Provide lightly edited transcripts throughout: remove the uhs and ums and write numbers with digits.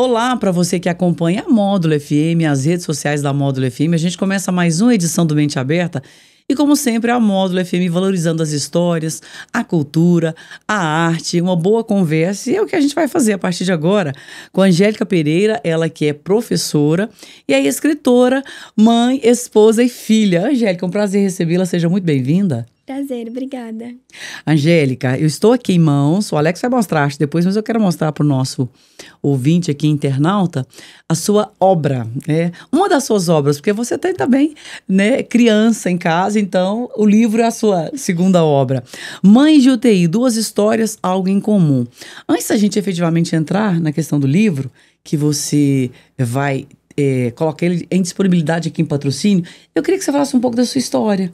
Olá para você que acompanha a Módulo FM, as redes sociais da Módulo FM. A gente começa mais uma edição do Mente Aberta e, como sempre, a Módulo FM valorizando as histórias, a cultura, a arte, uma boa conversa. E é o que a gente vai fazer a partir de agora com a Angélica Pereira, ela que é professora e é escritora, mãe, esposa e filha. Angélica, é um prazer recebê-la, seja muito bem-vinda. Prazer, obrigada. Angélica, eu estou aqui em mãos, o Alex vai mostrar depois, mas eu quero mostrar para o nosso ouvinte aqui, internauta, a sua obra, né? Uma das suas obras, porque você tem também, né, criança em casa, então o livro é a sua segunda obra. Mães de UTI, 2 histórias, algo em comum. Antes da gente efetivamente entrar na questão do livro, que você vai colocar ele em disponibilidade aqui em patrocínio, eu queria que você falasse um pouco da sua história.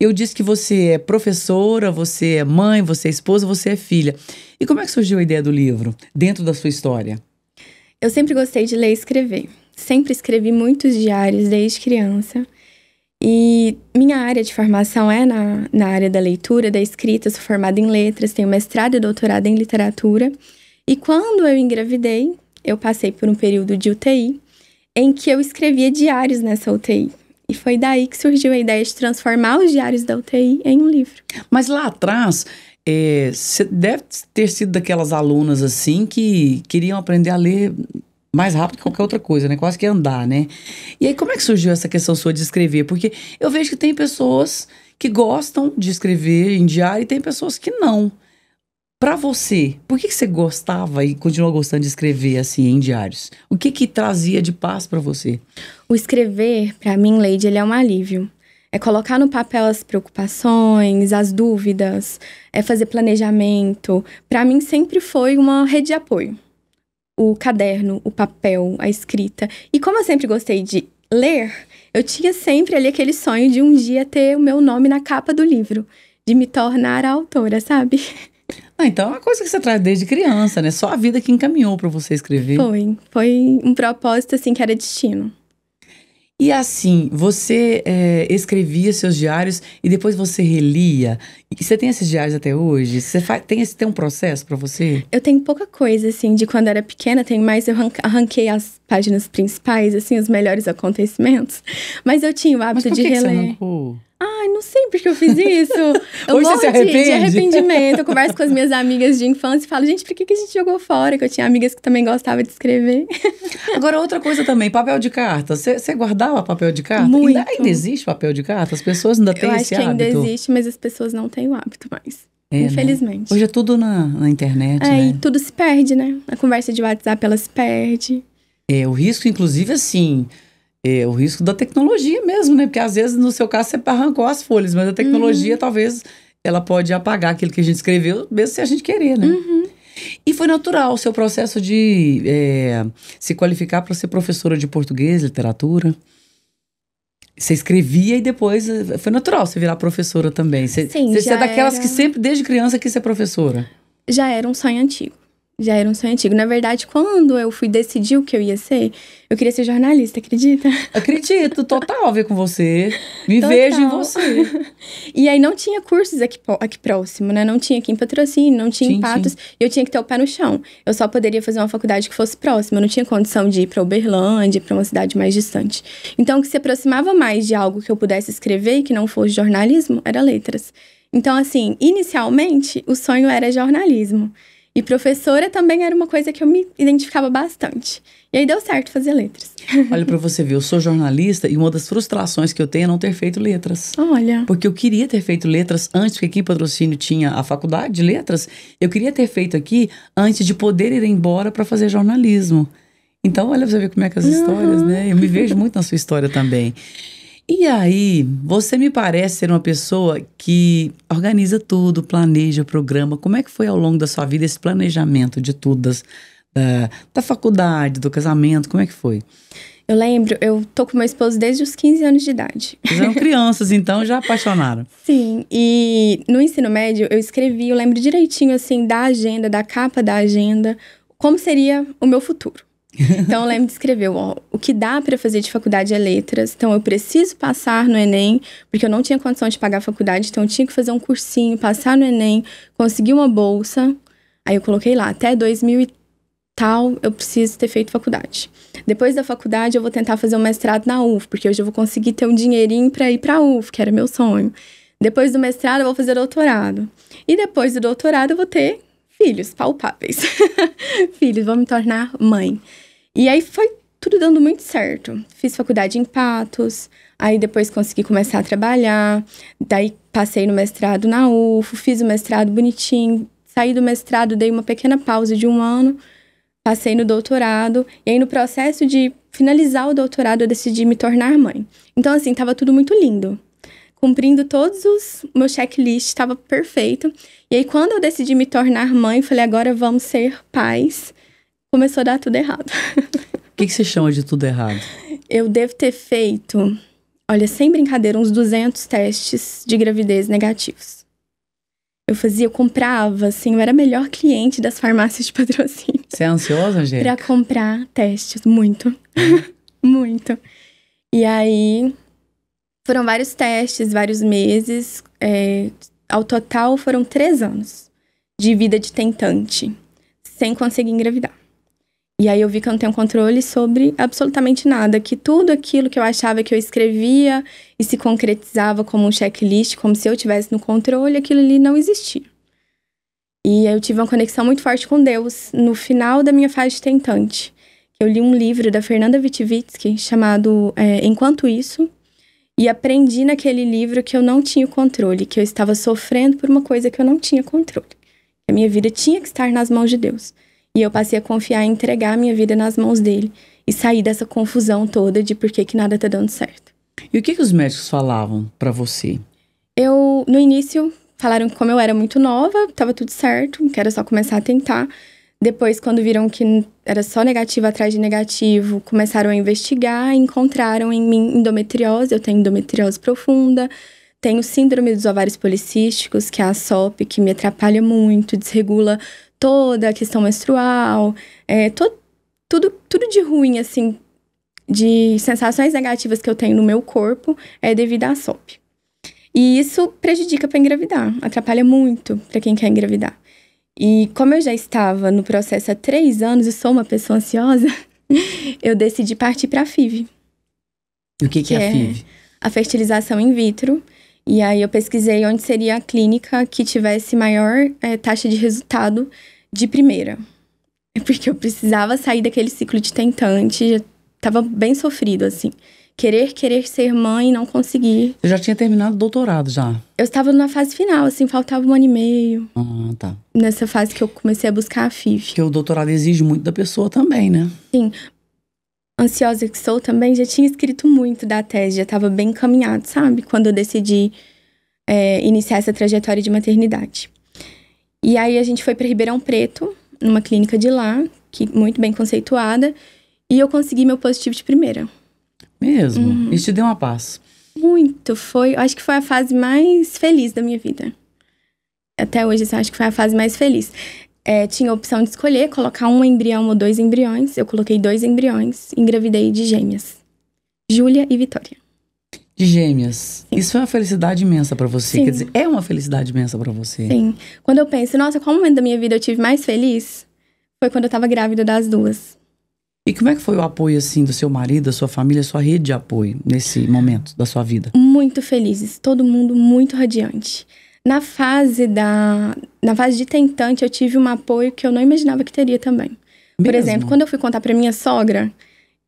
Eu disse que você é professora, você é mãe, você é esposa, você é filha. E como é que surgiu a ideia do livro, dentro da sua história? Eu sempre gostei de ler e escrever. Sempre escrevi muitos diários desde criança. E minha área de formação é na área da leitura, da escrita. Sou formada em letras, tenho mestrado e doutorado em literatura. E quando eu engravidei, eu passei por um período de UTI, em que eu escrevia diários nessa UTI. E foi daí que surgiu a ideia de transformar os diários da UTI em um livro. Mas lá atrás, você deve ter sido daquelas alunas assim que queriam aprender a ler mais rápido que qualquer outra coisa, né? Quase que andar, né? E aí, como é que surgiu essa questão sua de escrever? Porque eu vejo que tem pessoas que gostam de escrever em diário e tem pessoas que não. Pra você, por que você gostava e continua gostando de escrever assim em diários? O que trazia de paz pra você? O escrever, pra mim, Leide, ele é um alívio. É colocar no papel as preocupações, as dúvidas, é fazer planejamento. Pra mim, sempre foi uma rede de apoio. O caderno, o papel, a escrita. E como eu sempre gostei de ler, eu tinha sempre ali aquele sonho de um dia ter o meu nome na capa do livro. De me tornar a autora, sabe? Então é uma coisa que você traz desde criança, né? Só a vida que encaminhou pra você escrever. Foi um propósito, assim, que era destino. E assim, você escrevia seus diários e depois você relia. E você tem esses diários até hoje? Você tem um processo pra você? Eu tenho pouca coisa, assim, de quando era pequena. Tenho mais, eu arranquei as páginas principais, assim, os melhores acontecimentos. Mas eu tinha o hábito de reler. Mas por que você arrancou? Ai, não sei por que eu fiz isso. Eu Hoje você se arrepende? De arrependimento. Eu converso com as minhas amigas de infância e falo, gente, por que a gente jogou fora? Que eu tinha amigas que também gostavam de escrever. Agora, outra coisa também, papel de carta. Você guardava papel de carta? Muito. Ainda existe papel de carta? As pessoas ainda têm esse hábito? Eu acho que ainda existe, mas as pessoas não têm o hábito mais. Infelizmente. Né? Hoje é tudo na internet, né? E tudo se perde, né? A conversa de WhatsApp, ela se perde. O risco, inclusive, assim... o risco da tecnologia mesmo, né? Porque às vezes, no seu caso, você arrancou as folhas, mas a tecnologia, talvez, ela pode apagar aquilo que a gente escreveu, mesmo se a gente querer, né? E foi natural o seu processo de se qualificar para ser professora de português, literatura. Você escrevia e depois foi natural você virar professora também. Você é daquelas que sempre, desde criança, quis ser professora. Já era um sonho antigo. Na verdade, quando eu fui decidir o que eu ia ser, eu queria ser jornalista, acredita? Acredito, total a ver com você. Me vejo em você. E aí não tinha cursos aqui próximo, né? Não tinha aqui em Patrocínio, não tinha em Patos. E eu tinha que ter o pé no chão. Eu só poderia fazer uma faculdade que fosse próxima. Eu não tinha condição de ir pra Uberlândia, pra uma cidade mais distante. Então, o que se aproximava mais de algo que eu pudesse escrever e que não fosse jornalismo, era letras. Então, assim, inicialmente, o sonho era jornalismo. E professora também era uma coisa que eu me identificava bastante. E aí deu certo fazer letras. Olha, pra você ver, eu sou jornalista e uma das frustrações que eu tenho é não ter feito letras. Olha. Porque eu queria ter feito letras antes, porque aqui em Patrocínio tinha a faculdade de letras. Eu queria ter feito aqui antes de poder ir embora para fazer jornalismo. Então, olha pra você ver como é que as histórias, né? Eu me vejo muito na sua história também. E aí, você me parece ser uma pessoa que organiza tudo, planeja, programa. Como é que foi ao longo da sua vida esse planejamento de tudo, da faculdade, do casamento? Como é que foi? Eu lembro, eu tô com meu esposo desde os 15 anos de idade. Vocês eram crianças, então, já apaixonaram. Sim, e no ensino médio eu escrevi, eu lembro direitinho, assim, da agenda, da capa da agenda, como seria o meu futuro. Então, eu lembro de escrever, o que dá pra fazer de faculdade é letras. Então, eu preciso passar no Enem, porque eu não tinha condição de pagar a faculdade. Então, eu tinha que fazer um cursinho, passar no Enem, conseguir uma bolsa. Aí, eu coloquei lá, até 2013. tal, eu preciso ter feito faculdade. Depois da faculdade, eu vou tentar fazer um mestrado na UF, porque hoje eu vou conseguir ter um dinheirinho para ir para a UF, que era meu sonho. Depois do mestrado, eu vou fazer doutorado. E depois do doutorado, eu vou ter filhos palpáveis. Filhos, vou me tornar mãe. E aí foi tudo dando muito certo. Fiz faculdade em Patos, aí depois consegui começar a trabalhar, daí passei no mestrado na UF, fiz o mestrado bonitinho, saí do mestrado, dei uma pequena pausa de 1 ano, passei no doutorado, e aí no processo de finalizar o doutorado eu decidi me tornar mãe. Então assim, tava tudo muito lindo. Cumprindo todos os meus checklists, estava perfeito. E aí quando eu decidi me tornar mãe, falei, agora vamos ser pais. Começou a dar tudo errado. O que você chama de tudo errado? Eu devo ter feito, olha, sem brincadeira, uns 200 testes de gravidez negativos. Eu comprava, assim, eu era a melhor cliente das farmácias de patrocínio. Você é ansiosa, Angélica? Pra comprar testes, muito. Muito. E aí, foram vários testes, vários meses. Ao total, foram 3 anos de vida de tentante, sem conseguir engravidar. E aí eu vi que eu não tenho controle sobre absolutamente nada, que tudo aquilo que eu achava que eu escrevia e se concretizava como um checklist, como se eu tivesse no controle, aquilo ali não existia. E eu tive uma conexão muito forte com Deus no final da minha fase de tentante. Eu li um livro da Fernanda Witwicki chamado Enquanto Isso, e aprendi naquele livro que eu não tinha o controle, que eu estava sofrendo por uma coisa que eu não tinha controle. A minha vida tinha que estar nas mãos de Deus. E eu passei a confiar e entregar a minha vida nas mãos dele. E sair dessa confusão toda de por que nada tá dando certo. E o que os médicos falavam pra você? No início, falaram que como eu era muito nova, tava tudo certo, que era só começar a tentar. Depois, quando viram que era só negativo atrás de negativo, começaram a investigar e encontraram em mim endometriose. Eu tenho endometriose profunda, tenho síndrome dos ovários policísticos, que é a SOP, que me atrapalha muito, desregula toda a questão menstrual, tudo de ruim, assim, de sensações negativas que eu tenho no meu corpo é devido à SOP. E isso prejudica para engravidar, atrapalha muito para quem quer engravidar. E como eu já estava no processo há 3 anos e sou uma pessoa ansiosa, eu decidi partir para a FIV. E o que é a FIV? A fertilização in vitro. E aí eu pesquisei onde seria a clínica que tivesse maior taxa de resultado de primeira. Porque eu precisava sair daquele ciclo de tentante, já tava bem sofrido, assim. Querer ser mãe e não conseguir. Você já tinha terminado o doutorado, já? Eu estava na fase final, assim, faltava 1 ano e meio. Ah, tá. Nessa fase que eu comecei a buscar a FIV. Porque o doutorado exige muito da pessoa também, né? Sim. Ansiosa que sou também, já tinha escrito muito da tese, já estava bem encaminhado, sabe? Quando eu decidi iniciar essa trajetória de maternidade. E aí a gente foi para Ribeirão Preto, numa clínica de lá, que muito bem conceituada, e eu consegui meu positivo de primeira. Mesmo? Uhum. Isso te deu uma paz? Muito, acho que foi a fase mais feliz da minha vida. Até hoje, assim, acho que foi a fase mais feliz. Tinha a opção de escolher, colocar 1 embrião ou 2 embriões. Eu coloquei 2 embriões, engravidei de gêmeas. Júlia e Vitória. De gêmeas. Sim. Isso é uma felicidade imensa pra você. Sim. Quer dizer, é uma felicidade imensa pra você. Sim. Quando eu penso, nossa, qual momento da minha vida eu tive mais feliz? Foi quando eu tava grávida das 2. E como é que foi o apoio, assim, do seu marido, da sua família, sua rede de apoio nesse momento da sua vida? Muito felizes. Todo mundo muito radiante. Na fase de tentante, eu tive um apoio que eu não imaginava que teria também. Mesmo? Por exemplo, quando eu fui contar pra minha sogra,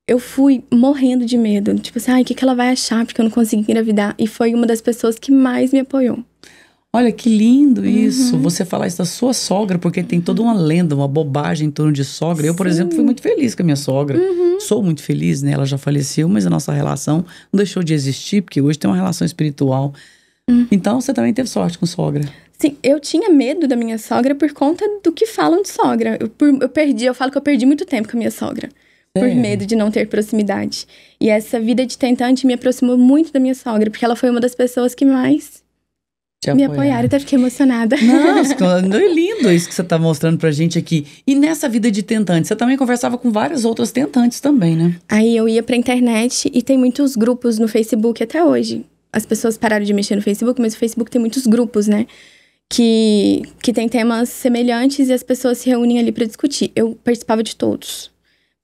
eu fui morrendo de medo. Tipo assim, o que ela vai achar porque eu não consegui engravidar? E foi uma das pessoas que mais me apoiou. Olha, que lindo isso. Você falar isso da sua sogra, porque tem toda uma lenda, uma bobagem em torno de sogra. Sim. Eu, por exemplo, fui muito feliz com a minha sogra. Sou muito feliz, né? Ela já faleceu, mas a nossa relação não deixou de existir, porque hoje tem uma relação espiritual. Então, você também teve sorte com sogra. Sim, eu tinha medo da minha sogra por conta do que falam de sogra. Eu falo que eu perdi muito tempo com a minha sogra. Por medo de não ter proximidade. E essa vida de tentante me aproximou muito da minha sogra, porque ela foi uma das pessoas que mais me apoiaram. Até fiquei emocionada. Nossa, é lindo isso que você tá mostrando pra gente aqui. E nessa vida de tentante, você também conversava com várias outras tentantes também, né? Aí eu ia pra internet e tem muitos grupos no Facebook até hoje. As pessoas pararam de mexer no Facebook, mas o Facebook tem muitos grupos, né? que tem temas semelhantes e as pessoas se reúnem ali para discutir. Eu participava de todos,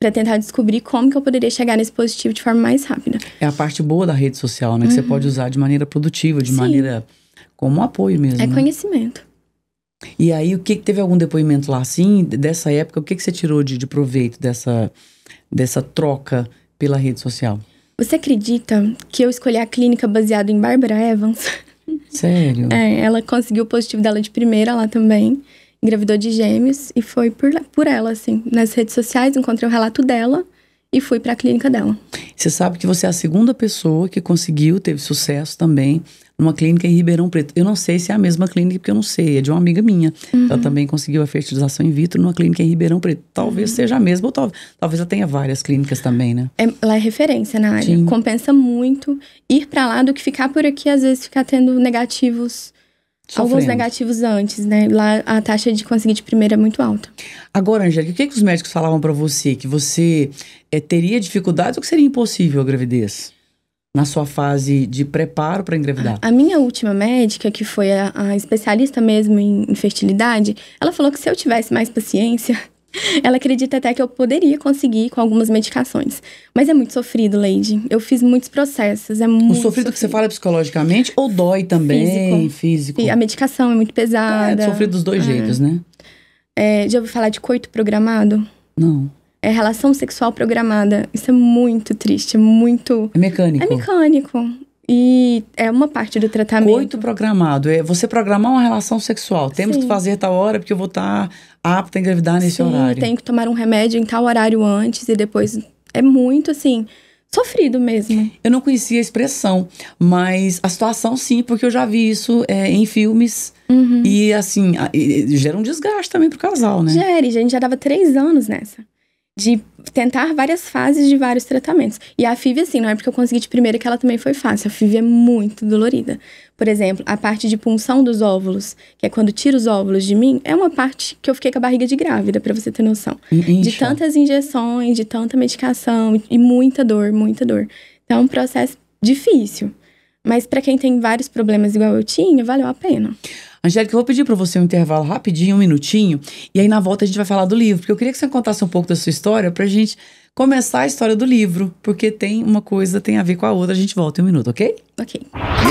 para tentar descobrir como que eu poderia chegar nesse positivo de forma mais rápida. É a parte boa da rede social, né? Que você pode usar de maneira produtiva, de maneira como um apoio mesmo. É né? conhecimento. E aí, teve algum depoimento lá, assim, dessa época? O que você tirou de proveito dessa troca pela rede social? Você acredita que eu escolhi a clínica baseada em Barbara Evans? Sério? Ela conseguiu o positivo dela de primeira lá também. Engravidou de gêmeos e foi por ela, assim. Nas redes sociais, encontrei o relato dela e fui pra clínica dela. Você sabe que você é a segunda pessoa que teve sucesso também numa clínica em Ribeirão Preto. Eu não sei se é a mesma clínica, porque eu não sei. É de uma amiga minha. Ela também conseguiu a fertilização in vitro numa clínica em Ribeirão Preto. Talvez seja a mesma, ou talvez ela tenha várias clínicas também, né? Ela é referência na área. Sim. Compensa muito ir pra lá do que ficar por aqui, às vezes ficar tendo negativos. Sofrendo. Alguns negativos antes, né? Lá a taxa de conseguir de primeira é muito alta. Agora, Angélica, o que os médicos falavam pra você? Que você teria dificuldades ou que seria impossível a gravidez? Na sua fase de preparo para engravidar? A minha última médica, que foi a especialista mesmo em fertilidade, ela falou que se eu tivesse mais paciência, ela acredita até que eu poderia conseguir com algumas medicações. Mas é muito sofrido, Lady. Eu fiz muitos processos, é muito sofrido que você fala psicologicamente ou dói também? Físico. E a medicação é muito pesada. É sofrido dos dois jeitos, né? Já ouviu falar de coito programado? Não. É relação sexual programada. Isso é muito triste, é muito... É mecânico. É mecânico. E é uma parte do tratamento. Coito programado. É você programar uma relação sexual. Temos que fazer tal hora porque eu vou estar apta a engravidar nesse horário. Tem que tomar um remédio em tal horário antes e depois. É muito, assim, sofrido mesmo. Eu não conhecia a expressão, mas a situação sim, porque eu já vi isso em filmes. E, assim, gera um desgaste também pro casal, né? Gera, e a gente já dava 3 anos nessa. De tentar várias fases de vários tratamentos. E a FIV, assim, não é porque eu consegui de primeira que ela também foi fácil. A FIV é muito dolorida. Por exemplo, a parte de punção dos óvulos, que é quando tira os óvulos de mim, é uma parte que eu fiquei com a barriga de grávida, pra você ter noção. De tantas injeções, de tanta medicação e muita dor, muita dor. Então, é um processo difícil. Mas pra quem tem vários problemas igual eu tinha, valeu a pena. Angélica, eu vou pedir para você um intervalo rapidinho, 1 minutinho, e aí na volta a gente vai falar do livro, porque eu queria que você contasse um pouco da sua história pra gente começar a história do livro, porque tem uma coisa, tem a ver com a outra. A gente volta em 1 minuto, ok? Ok.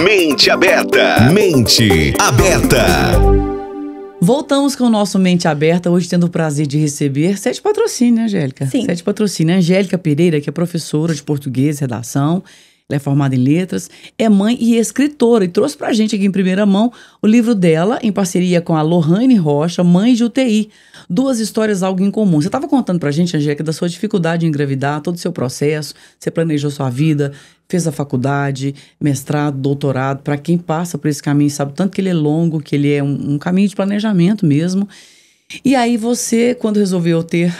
Mente Aberta. Mente Aberta. Voltamos com o nosso Mente Aberta, hoje tendo o prazer de receber 7 patrocínios, né, Angélica? Sim. 7 patrocínios. Angélica Pereira, que é professora de português e redação. Ela é formada em letras, é mãe e escritora, e trouxe pra gente aqui em primeira mão o livro dela, em parceria com a Lohane Rocha, Mães de UTI. 2 histórias, algo em comum. Você estava contando pra gente, Angélica, da sua dificuldade em engravidar, todo o seu processo, você planejou sua vida, fez a faculdade, mestrado, doutorado. Para quem passa por esse caminho, sabe tanto que ele é longo, que ele é um caminho de planejamento mesmo. E aí você, quando resolveu ter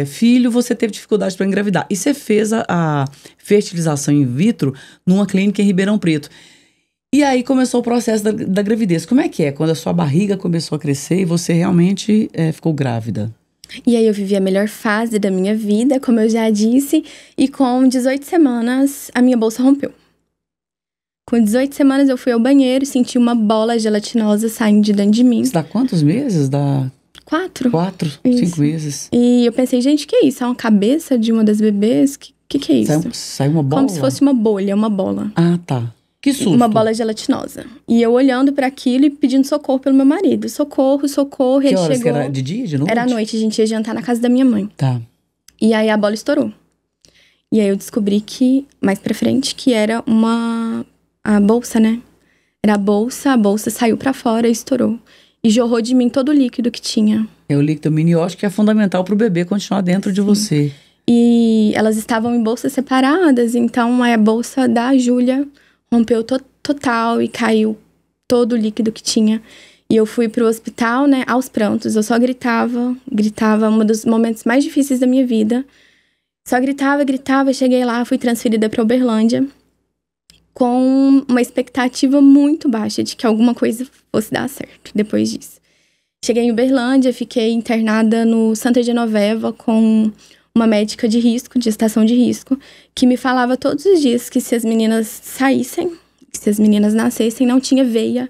filho, você teve dificuldade para engravidar. E você fez a fertilização in vitro numa clínica em Ribeirão Preto. E aí começou o processo da gravidez. Como é que é? Quando a sua barriga começou a crescer e você realmente ficou grávida? E aí eu vivi a melhor fase da minha vida, como eu já disse. E com 18 semanas, a minha bolsa rompeu. Com 18 semanas eu fui ao banheiro e senti uma bola gelatinosa saindo de dentro de mim. Isso dá quantos meses? Dá... 4? 4, 5 meses. E eu pensei, gente, que é isso? É uma cabeça de uma das bebês? Que é isso? Saiu uma bola? Como se fosse uma bolha, uma bola. Ah, tá. Que susto. Uma bola gelatinosa. E eu olhando pra aquilo e pedindo socorro pelo meu marido. Socorro, socorro. Que ele horas chegou. Que era? De dia, de noite? Era à noite, a gente ia jantar na casa da minha mãe. Tá. E aí a bola estourou. E aí eu descobri que, mais pra frente, que era a bolsa, né? Era a bolsa saiu pra fora e estourou. E jorrou de mim todo o líquido que tinha. É o líquido amniótico que é fundamental pro bebê continuar dentro de você. E elas estavam em bolsas separadas, então a bolsa da Júlia rompeu total e caiu todo o líquido que tinha. E eu fui pro hospital, né, aos prantos. Eu só gritava, um dos momentos mais difíceis da minha vida. Só gritava, cheguei lá, fui transferida pra Uberlândia com uma expectativa muito baixa de que alguma coisa fosse dar certo depois disso. Cheguei em Uberlândia, fiquei internada no Santa Genoveva com uma médica de risco, de gestação de risco, que me falava todos os dias que se as meninas saíssem, que se as meninas nascessem, não tinha veia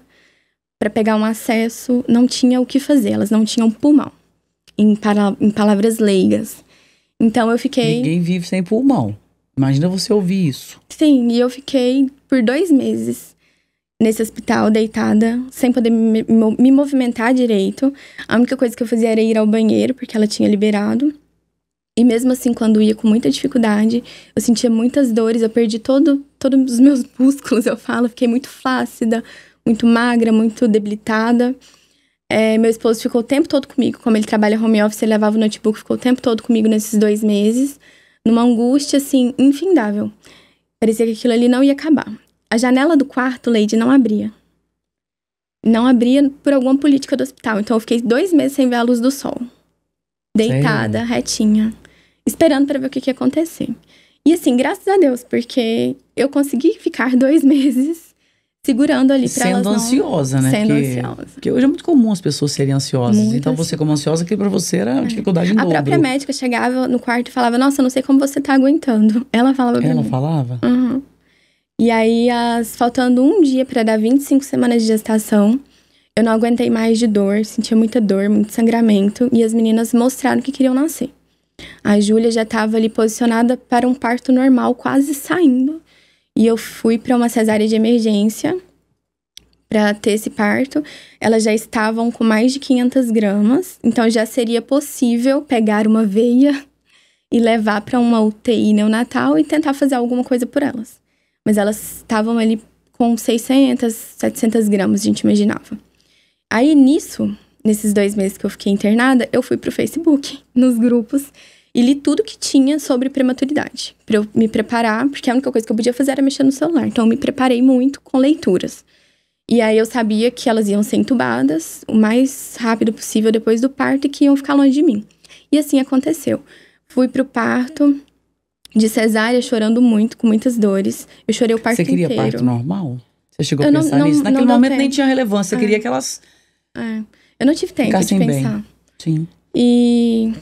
para pegar um acesso, não tinha o que fazer, elas não tinham pulmão, em palavras leigas. Então eu fiquei... Ninguém vive sem pulmão. Imagina você ouvir isso. Sim, e eu fiquei por 2 meses nesse hospital, deitada, sem poder me movimentar direito. A única coisa que eu fazia era ir ao banheiro, porque ela tinha liberado. E mesmo assim, quando ia com muita dificuldade, eu sentia muitas dores, eu perdi todos os meus músculos, eu falo. Fiquei muito flácida, muito magra, muito debilitada. Meu esposo ficou o tempo todo comigo. Como ele trabalha home office, ele levava o notebook, ficou o tempo todo comigo nesses 2 meses. Numa angústia, assim, infindável. Parecia que aquilo ali não ia acabar. A janela do quarto, Leide, não abria. Não abria por alguma política do hospital. Então, eu fiquei 2 meses sem ver a luz do sol. Deitada, sério? Retinha. Esperando para ver o que ia acontecer. E assim, graças a Deus, porque eu consegui ficar 2 meses segurando ali pra elas não... Sendo ansiosa, né? Sendo ansiosa. Porque hoje é muito comum as pessoas serem ansiosas. Muito então, você como ansiosa, que pra você era uma dificuldade em dobro. A própria médica chegava no quarto e falava, nossa, eu não sei como você tá aguentando. Ela falava pra mim. Ela falava? Uhum. E aí, faltando 1 dia pra dar 25 semanas de gestação, eu não aguentei mais de dor, sentia muita dor, muito sangramento. E as meninas mostraram que queriam nascer. A Júlia já estava ali posicionada para um parto normal, quase saindo. E eu fui para uma cesárea de emergência para ter esse parto. Elas já estavam com mais de 500 gramas. Então, já seria possível pegar uma veia e levar para uma UTI neonatal e tentar fazer alguma coisa por elas. Mas elas estavam ali com 600, 700 gramas, a gente imaginava. Aí, nesses 2 meses que eu fiquei internada, eu fui pro Facebook, nos grupos, e li tudo que tinha sobre prematuridade. Pra eu me preparar, porque a única coisa que eu podia fazer era mexer no celular. Então, eu me preparei muito com leituras. E aí, eu sabia que elas iam ser entubadas o mais rápido possível depois do parto e que iam ficar longe de mim. E assim aconteceu. Fui pro parto de cesárea, chorando muito, com muitas dores. Eu chorei o parto inteiro. Você queria parto normal? Você chegou a pensar nisso? Naquele momento nem tinha relevância. Você queria que elas... Eu não tive tempo de pensar. Bem. Sim. E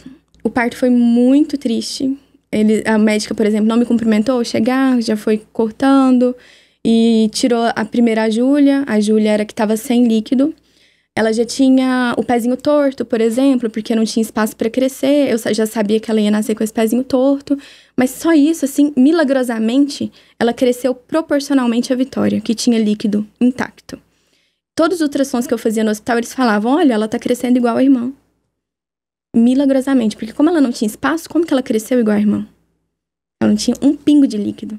o parto foi muito triste. A médica, por exemplo, não me cumprimentou ao chegar, já foi cortando. E tirou a primeira, a Júlia. A Júlia era que estava sem líquido. Ela já tinha o pezinho torto, por exemplo, porque não tinha espaço para crescer. Eu já sabia que ela ia nascer com esse pezinho torto. Mas só isso, assim, milagrosamente, ela cresceu proporcionalmente à Vitória, que tinha líquido intacto. Todos os ultrassons que eu fazia no hospital, eles falavam, olha, ela tá crescendo igual a irmã. Milagrosamente, porque como ela não tinha espaço, como que ela cresceu igual a irmã? Ela não tinha um pingo de líquido.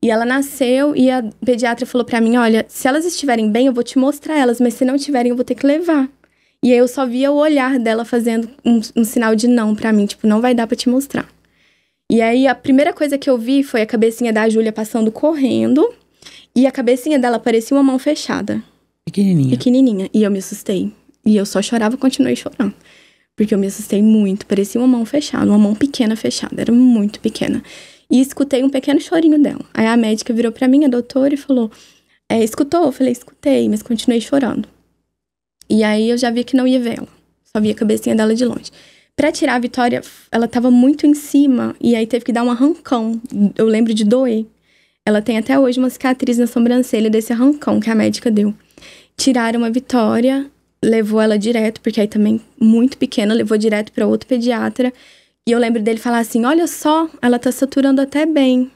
E ela nasceu e a pediatra falou pra mim, olha, se elas estiverem bem, eu vou te mostrar elas, mas se não estiverem, eu vou ter que levar. E aí eu só via o olhar dela fazendo um sinal de não pra mim, tipo, não vai dar pra te mostrar. E aí a primeira coisa que eu vi foi a cabecinha da Júlia passando correndo e a cabecinha dela parecia uma mão fechada. Pequenininha. E eu me assustei. E eu só chorava e continuei chorando. Porque eu me assustei muito. Parecia uma mão fechada, uma mão pequena fechada. Era muito pequena. E escutei um pequeno chorinho dela. Aí a médica virou pra mim, a doutora, e falou... escutou? Eu falei, escutei, mas continuei chorando. E aí eu já vi que não ia ver ela. Só via a cabecinha dela de longe. Pra tirar a Vitória, ela tava muito em cima. E aí teve que dar um arrancão. Eu lembro de doer. Ela tem até hoje uma cicatriz na sobrancelha desse arrancão que a médica deu. Tiraram a Vitória, levou ela direto, porque aí também muito pequena, levou direto para outro pediatra. E eu lembro dele falar assim, olha só, ela tá saturando até bem.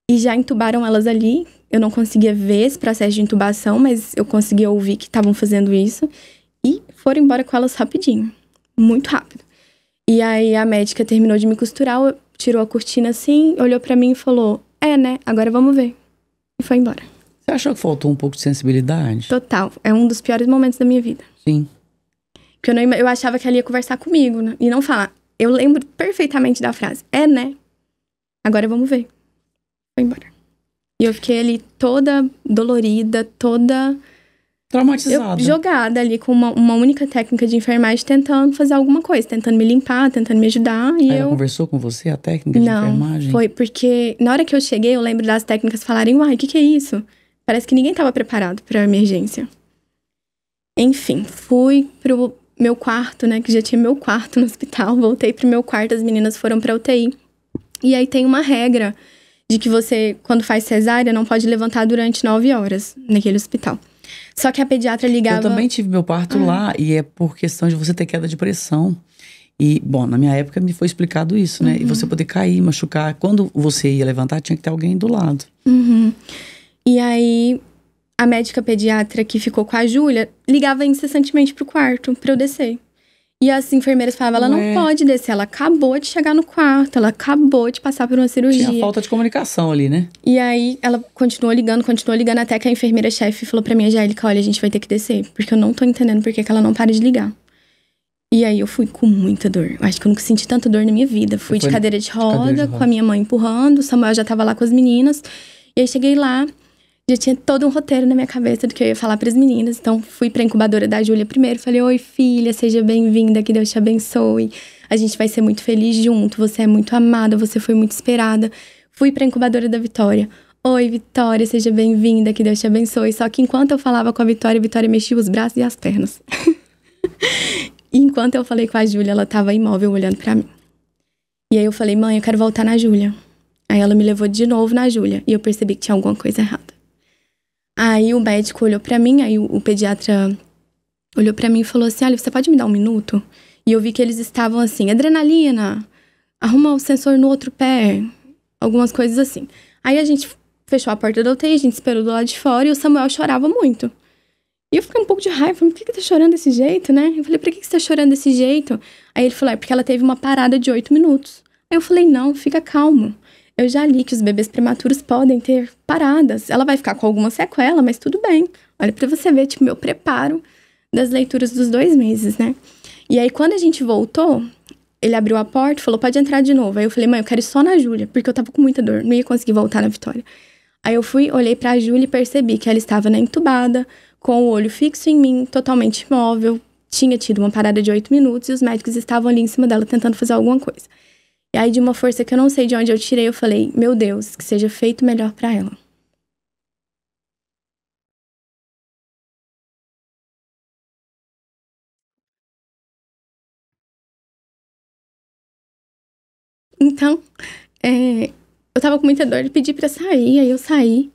E já entubaram elas ali. Eu não conseguia ver esse processo de intubação, mas eu conseguia ouvir que estavam fazendo isso. E foram embora com elas rapidinho, muito rápido. E aí a médica terminou de me costurar, tirou a cortina assim, olhou para mim e falou, né, agora vamos ver. E foi embora. Você achou que faltou um pouco de sensibilidade? Total. É um dos piores momentos da minha vida. Sim. Porque eu achava que ela ia conversar comigo, né? E não falar. Eu lembro perfeitamente da frase. Né? Agora vamos ver. Foi embora. E eu fiquei ali toda dolorida, toda... Traumatizada. Jogada ali com uma única técnica de enfermagem, tentando fazer alguma coisa. Tentando me limpar, tentando me ajudar. E ela conversou com você, a técnica de enfermagem? Não, foi porque na hora que eu cheguei, eu lembro das técnicas falarem, uai, o que é isso? Parece que ninguém estava preparado para a emergência. Enfim, fui pro meu quarto, né? Que já tinha meu quarto no hospital. Voltei pro meu quarto, as meninas foram pra UTI. E aí tem uma regra de que você, quando faz cesárea, não pode levantar durante 9 horas naquele hospital. Só que a pediatra ligava... Eu também tive meu parto lá, e é por questão de você ter queda de pressão. E, bom, na minha época me foi explicado isso, né? E você poder cair, machucar. Quando você ia levantar, tinha que ter alguém do lado. E aí, a médica pediatra que ficou com a Júlia ligava incessantemente pro quarto, pra eu descer. E as enfermeiras falavam, ela não pode descer, ela acabou de chegar no quarto, ela acabou de passar por uma cirurgia. Tinha falta de comunicação ali, né? E aí, ela continuou ligando, até que a enfermeira-chefe falou pra mim, Angélica, olha, a gente vai ter que descer, porque eu não tô entendendo por que ela não para de ligar. E aí, eu fui com muita dor. Eu acho que eu nunca senti tanta dor na minha vida. Fui de cadeira de roda, com a minha mãe empurrando, o Samuel já tava lá com as meninas. E aí, cheguei lá, já tinha todo um roteiro na minha cabeça do que eu ia falar pras meninas. Então, fui pra incubadora da Júlia primeiro. Falei, oi, filha, seja bem-vinda, que Deus te abençoe. A gente vai ser muito feliz junto, você é muito amada, você foi muito esperada. Fui pra incubadora da Vitória. Oi, Vitória, seja bem-vinda, que Deus te abençoe. Só que enquanto eu falava com a Vitória mexia os braços e as pernas. E enquanto eu falei com a Júlia, ela tava imóvel olhando pra mim. E aí eu falei, mãe, eu quero voltar na Júlia. Aí ela me levou de novo na Júlia. E eu percebi que tinha alguma coisa errada. Aí o médico olhou pra mim, aí o pediatra olhou pra mim e falou assim, olha, você pode me dar um minuto? E eu vi que eles estavam assim, adrenalina, arruma o sensor no outro pé, algumas coisas assim. Aí a gente fechou a porta da UTI, a gente esperou do lado de fora e o Samuel chorava muito. E eu fiquei um pouco de raiva, falei, por que tá chorando desse jeito, né? Eu falei, por que você tá chorando desse jeito? Aí ele falou, é porque ela teve uma parada de 8 minutos. Aí eu falei, não, fica calmo. Eu já li que os bebês prematuros podem ter paradas. Ela vai ficar com alguma sequela, mas tudo bem. Olha, pra você ver, tipo, meu preparo das leituras dos 2 meses, né? E aí, quando a gente voltou, ele abriu a porta e falou, pode entrar de novo. Aí eu falei, mãe, eu quero ir só na Júlia, porque eu tava com muita dor, não ia conseguir voltar na Vitória. Aí eu fui, olhei pra Júlia e percebi que ela estava na entubada, com o olho fixo em mim, totalmente imóvel. Tinha tido uma parada de 8 minutos e os médicos estavam ali em cima dela tentando fazer alguma coisa. E aí, de uma força que eu não sei de onde eu tirei, eu falei, meu Deus, que seja feito melhor pra ela. Então, eu tava com muita dor, pedi pra sair, aí eu saí.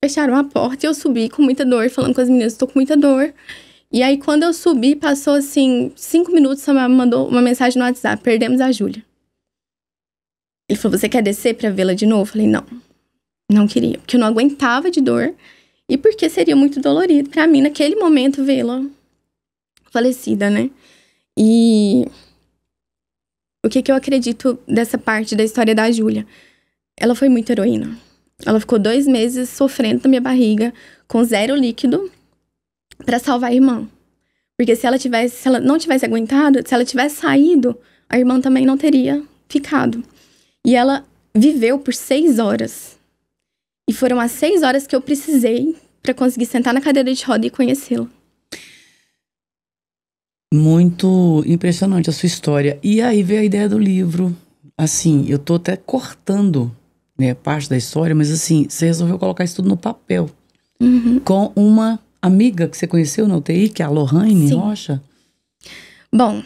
Fecharam a porta e eu subi com muita dor, falando com as meninas, tô com muita dor. E aí, quando eu subi, passou, assim, 5 minutos, Samuel me mandou uma mensagem no WhatsApp, perdemos a Júlia. Ele falou, você quer descer pra vê-la de novo? Eu falei, não queria, porque eu não aguentava de dor e porque seria muito dolorido pra mim, naquele momento, vê-la falecida, né? E o que eu acredito dessa parte da história da Júlia? Ela foi muito heroína. Ela ficou 2 meses sofrendo na minha barriga, com 0 líquido, pra salvar a irmã. Porque se ela não tivesse aguentado, se ela tivesse saído, a irmã também não teria ficado. E ela viveu por 6 horas. E foram as 6 horas que eu precisei pra conseguir sentar na cadeira de roda e conhecê-la. Muito impressionante a sua história. E aí veio a ideia do livro. Assim, eu tô até cortando, né, parte da história, mas assim, você resolveu colocar isso tudo no papel. Com uma amiga que você conheceu na UTI, que é a Lohane Rocha. Bom,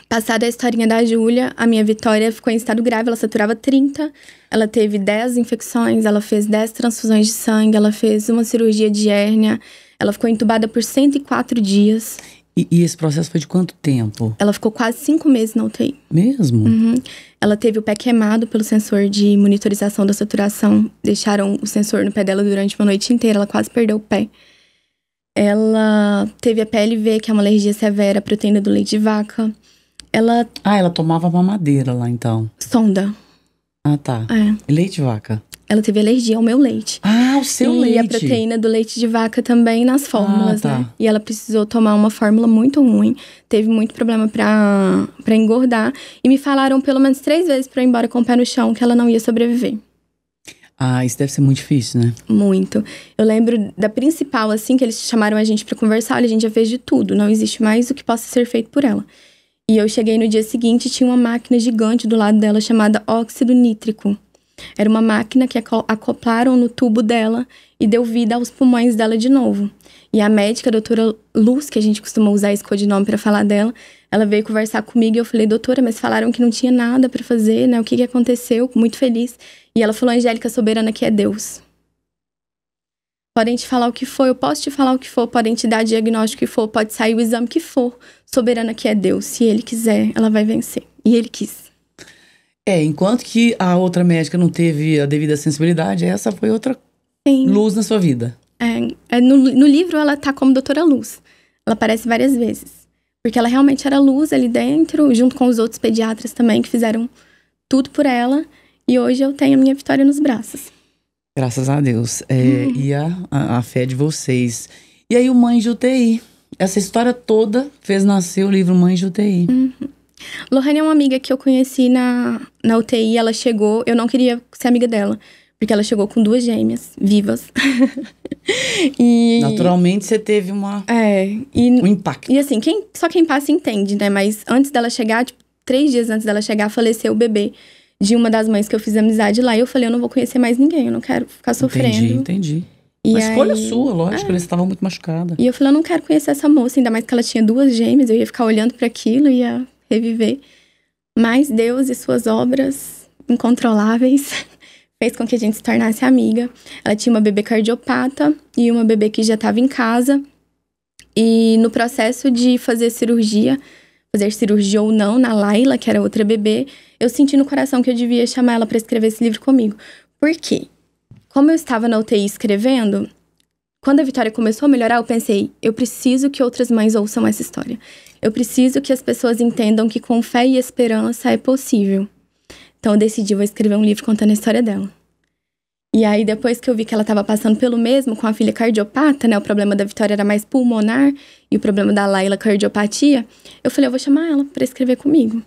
passada a historinha da Júlia, a minha Vitória ficou em estado grave, ela saturava 30, ela teve 10 infecções, ela fez 10 transfusões de sangue, ela fez uma cirurgia de hérnia, ela ficou entubada por 104 dias. E esse processo foi de quanto tempo? Ela ficou quase 5 meses na UTI. Mesmo? Ela teve o pé queimado pelo sensor de monitorização da saturação. Deixaram o sensor no pé dela durante uma noite inteira, ela quase perdeu o pé. Ela teve a PLV, que é uma alergia severa à proteína do leite de vaca. Ela tomava mamadeira lá, então. Sonda. Ah, tá. Leite de vaca. Ela teve alergia ao meu leite. Ah, o seu leite. E a proteína do leite de vaca também nas fórmulas, tá. né? E ela precisou tomar uma fórmula muito ruim. Teve muito problema pra engordar. E me falaram pelo menos 3 vezes pra eu ir embora com o pé no chão, que ela não ia sobreviver. Ah, isso deve ser muito difícil, né? Muito. Eu lembro da principal, assim, que eles chamaram a gente pra conversar. Olha, a gente já fez de tudo. Não existe mais o que possa ser feito por ela. E eu cheguei no dia seguinte e tinha uma máquina gigante do lado dela chamada óxido nítrico. Era uma máquina que acoplaram no tubo dela e deu vida aos pulmões dela de novo. E a médica, a doutora Luz, que a gente costuma usar esse codinome pra falar dela, ela veio conversar comigo e eu falei, doutora, mas falaram que não tinha nada pra fazer, né? O que aconteceu? Muito feliz. E ela falou, Angélica, soberana que é Deus. Podem te falar o que for, eu posso te falar o que for, podem te dar diagnóstico que for, pode sair o exame que for. Soberana que é Deus. Se Ele quiser, ela vai vencer. E Ele quis. Enquanto que a outra médica não teve a devida sensibilidade, essa foi outra Sim. luz na sua vida. No livro, ela tá como Doutora Luz. Ela aparece várias vezes. Porque ela realmente era luz ali dentro, junto com os outros pediatras também, que fizeram tudo por ela. E hoje eu tenho a minha Vitória nos braços. Graças a Deus. E a fé de vocês. E aí o Mães de UTI. Essa história toda fez nascer o livro Mães de UTI. Lohane é uma amiga que eu conheci na UTI. Ela chegou, eu não queria ser amiga dela. Porque ela chegou com 2 gêmeas vivas. Naturalmente você teve um impacto. E assim, só quem passa entende, né? Mas antes dela chegar, 3 dias antes dela chegar, faleceu o bebê de uma das mães que eu fiz amizade lá. E eu falei, eu não vou conhecer mais ninguém, eu não quero ficar sofrendo. Entendi. Uma escolha sua, lógico, eles estavam muito machucadas. E eu falei, eu não quero conhecer essa moça, ainda mais que ela tinha 2 gêmeas, eu ia ficar olhando para aquilo, ia reviver. Mas Deus e suas obras incontroláveis fez com que a gente se tornasse amiga. Ela tinha uma bebê cardiopata e uma bebê que já estava em casa. E no processo de fazer cirurgia ou não, na Laila, que era outra bebê, eu senti no coração que eu devia chamar ela para escrever esse livro comigo. Por quê? Como eu estava na UTI escrevendo, quando a Vitória começou a melhorar, eu pensei, eu preciso que outras mães ouçam essa história. Eu preciso que as pessoas entendam que com fé e esperança é possível. Então eu decidi, vou escrever um livro contando a história dela. E aí depois que eu vi que ela estava passando pelo mesmo com a filha cardiopata, né? O problema da Vitória era mais pulmonar e o problema da Laila cardiopatia. Eu falei, eu vou chamar ela para escrever comigo.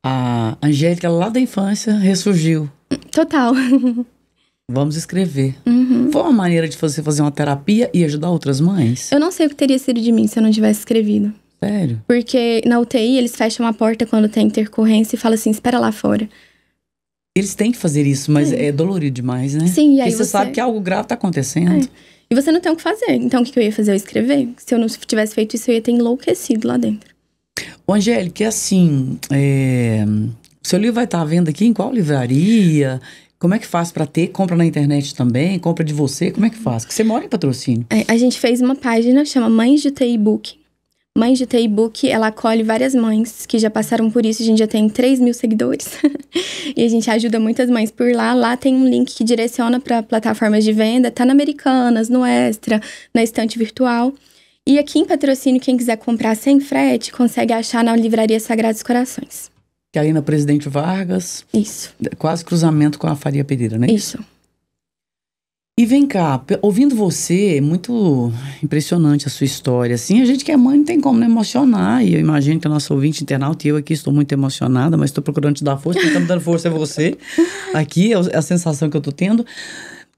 A Angélica lá da infância ressurgiu. Total. Vamos escrever. Foi uma maneira de você fazer uma terapia e ajudar outras mães? Eu não sei o que teria sido de mim se eu não tivesse escrevido. Sério? Porque na UTI eles fecham a porta quando tem intercorrência e falam assim, espera lá fora. Eles têm que fazer isso, mas é dolorido demais, né? Sim, e aí você sabe que algo grave tá acontecendo. E você não tem o que fazer. Então o que eu ia fazer? Eu ia escrever. Se eu não tivesse feito isso, eu ia ter enlouquecido lá dentro. Ô, Angélica, assim, o seu livro vai estar à venda aqui em qual livraria? Como é que faz pra ter? Compra na internet também? Compra de você? Como é que faz? Porque você mora em Patrocínio. A gente fez uma página, chama Mães de UTI Book. Mães de UTI Book, ela acolhe várias mães que já passaram por isso. A gente já tem 3.000 seguidores. E a gente ajuda muitas mães por lá. Lá tem um link que direciona para plataformas de venda. Tá na Americanas, no Extra, na estante virtual. E aqui em Patrocínio, quem quiser comprar sem frete, consegue achar na livraria Sagrados Corações. Que é ali na Presidente Vargas. Isso. Quase cruzamento com a Faria Pereira, né? Isso. E vem cá, ouvindo você, é muito impressionante a sua história. Assim, a gente que é mãe não tem como não emocionar. E eu imagino que a nossa ouvinte internauta e eu aqui estou muito emocionada, mas estou procurando te dar força, porque estamos dando força a você. Aqui é a sensação que eu estou tendo.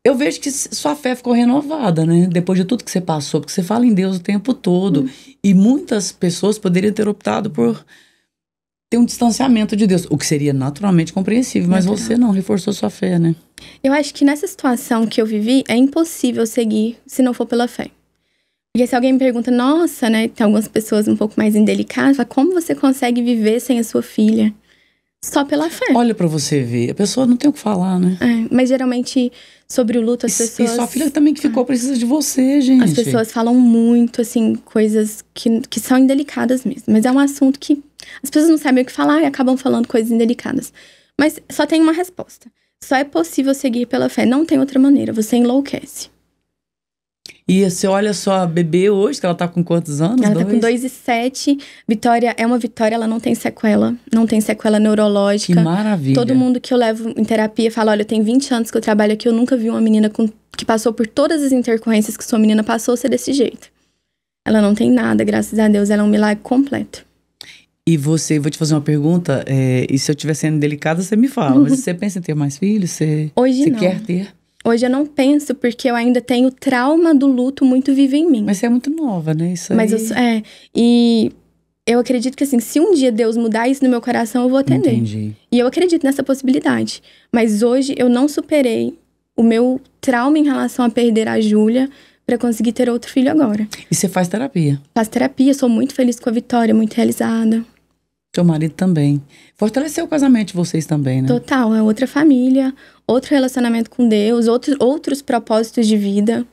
Eu vejo que sua fé ficou renovada, né? Depois de tudo que você passou, porque você fala em Deus o tempo todo. E muitas pessoas poderiam ter optado por ter um distanciamento de Deus, o que seria naturalmente compreensível, mas você não, reforçou sua fé, né? Eu acho que nessa situação que eu vivi, é impossível seguir se não for pela fé. Porque se alguém me pergunta, nossa, né, tem algumas pessoas um pouco mais indelicadas, como você consegue viver sem a sua filha? Só pela fé. Olha pra você ver, a pessoa não tem o que falar, né? Mas geralmente, sobre o luto, as pessoas... E sua filha também que ficou precisa de você, gente. As pessoas falam muito, assim, coisas que são indelicadas mesmo. Mas é um assunto que as pessoas não sabem o que falar e acabam falando coisas indelicadas. Mas só tem uma resposta. Só é possível seguir pela fé. Não tem outra maneira. Você enlouquece. E você olha só a bebê hoje, que ela tá com quantos anos? Ela tá com 2 e 7. Vitória é uma Vitória, ela não tem sequela. Não tem sequela neurológica. Que maravilha. Todo mundo que eu levo em terapia fala, olha, eu tenho 20 anos que eu trabalho aqui, eu nunca vi uma menina que passou por todas as intercorrências que sua menina passou ser desse jeito. Ela não tem nada, graças a Deus. Ela é um milagre completo. E você, vou te fazer uma pergunta, e se eu estiver sendo delicada, você me fala. Mas você pensa em ter mais filhos? Hoje você não. Quer ter? Hoje eu não penso, porque eu ainda tenho o trauma do luto muito vivo em mim. Mas você é muito nova, né? Isso aí... Mas e eu acredito que assim, se um dia Deus mudar isso no meu coração, eu vou atender. Entendi. E eu acredito nessa possibilidade. Mas hoje eu não superei o meu trauma em relação a perder a Júlia pra conseguir ter outro filho agora. E você faz terapia? Faço terapia, sou muito feliz com a Vitória, muito realizada. Seu marido também. Fortaleceu o casamento de vocês também, né? Total, é outra família, outro relacionamento com Deus, outros propósitos de vida.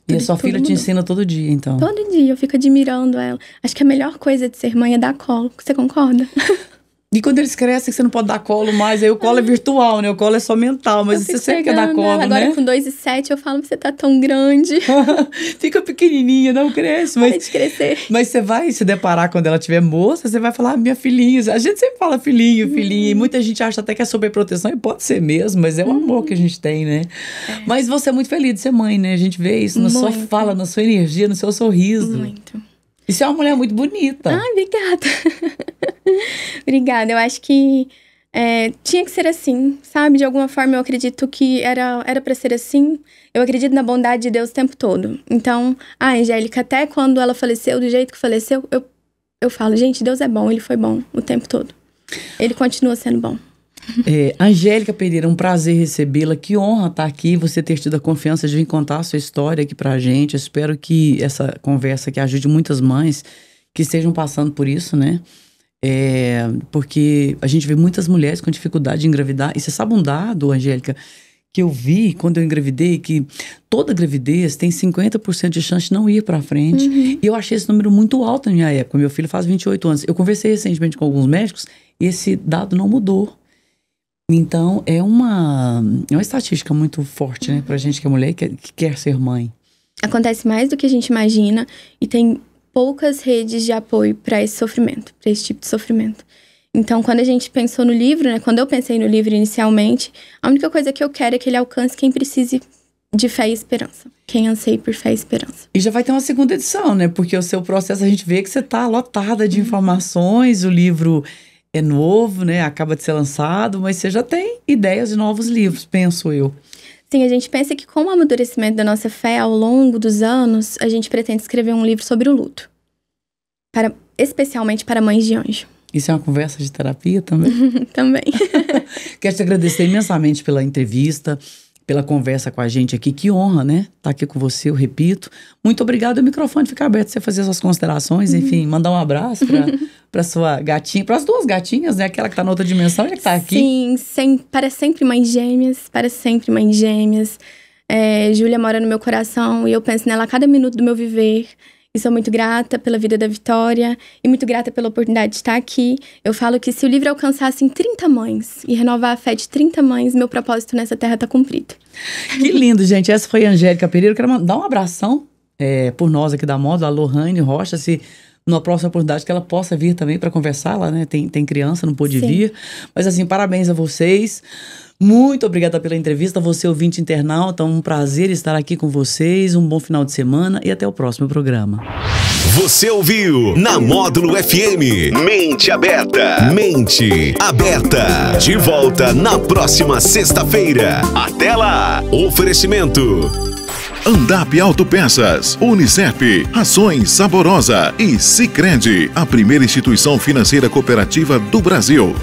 E a sua filha te ensina todo dia, então? Todo dia, eu fico admirando ela. Acho que a melhor coisa de ser mãe é dar colo. Você concorda? E quando eles crescem, você não pode dar colo mais, aí o colo é virtual, né? O colo é só mental, mas você sempre quer dar colo, ela. Agora, né? com 2 e 7, eu falo, você tá tão grande. Fica pequenininha, não cresce. Mas, de crescer. Mas você vai se deparar quando ela tiver moça, você vai falar, minha filhinha. A gente sempre fala filhinho, filhinha. E muita gente acha até que é sobreproteção, e pode ser mesmo, mas é o amor que a gente tem, né? Mas você é muito feliz de ser mãe, né? A gente vê isso na sua fala, na sua energia, no seu sorriso. Muito. E você é uma mulher muito bonita. Ai, obrigada. Obrigada. Eu acho que tinha que ser assim, sabe? De alguma forma, eu acredito que era pra ser assim. Eu acredito na bondade de Deus o tempo todo. Então, a Angélica, até quando ela faleceu, do jeito que faleceu, eu falo, gente, Deus é bom, Ele foi bom o tempo todo. Ele continua sendo bom. Angélica Pereira, um prazer recebê-la. Que honra estar aqui, você ter tido a confiança de vir contar a sua história aqui pra gente. Eu espero que essa conversa aqui ajude muitas mães que estejam passando por isso, né? Porque a gente vê muitas mulheres com dificuldade de engravidar. E você sabe um dado, Angélica, que eu vi quando eu engravidei, que toda gravidez tem 50% de chance de não ir pra frente. E eu achei esse número muito alto na minha época. Meu filho faz 28 anos. Eu conversei recentemente com alguns médicos e esse dado não mudou. Então, é uma estatística muito forte, né? Pra gente que é mulher e que quer ser mãe. Acontece mais do que a gente imagina e tem poucas redes de apoio para esse sofrimento, para esse tipo de sofrimento. Então, quando a gente pensou no livro, né? Quando eu pensei no livro inicialmente, a única coisa que eu quero é que ele alcance quem precise de fé e esperança. Quem anseie por fé e esperança. E já vai ter uma segunda edição, né? Porque o seu processo, a gente vê que você tá lotada de informações, o livro é novo, né? Acaba de ser lançado, mas você já tem ideias de novos livros, penso eu. Sim, a gente pensa que com o amadurecimento da nossa fé ao longo dos anos, a gente pretende escrever um livro sobre o luto. Especialmente para mães de anjo. Isso é uma conversa de terapia também? Também. Quero te agradecer imensamente pela entrevista, pela conversa com a gente aqui. Que honra, né? Estar aqui com você, eu repito. Muito obrigada. O microfone fica aberto para você fazer suas considerações. Enfim, mandar um abraço para sua gatinha, para as 2 gatinhas, né? Aquela que tá na outra dimensão e a que tá aqui. Sim, para sempre mães gêmeas. Para sempre mães gêmeas. Júlia mora no meu coração e eu penso nela a cada minuto do meu viver. E sou muito grata pela vida da Vitória e muito grata pela oportunidade de estar aqui. Eu falo que se o livro alcançasse 30 mães e renovar a fé de 30 mães, meu propósito nessa terra está cumprido. Que lindo, gente. Essa foi a Angélica Pereira. Eu quero dar um abração por nós aqui da Módulo, a Lohane Rocha, se numa próxima oportunidade que ela possa vir também para conversar lá, né? Tem criança, não pôde vir. Mas assim, parabéns a vocês. Muito obrigada pela entrevista, você ouvinte internauta, um prazer estar aqui com vocês, um bom final de semana e até o próximo programa. Você ouviu na Módulo FM Mente Aberta. Mente Aberta. De volta na próxima sexta-feira. Até lá. Oferecimento Andap Autopeças, Unicep, Rações Saborosa e Sicredi, a primeira instituição financeira cooperativa do Brasil.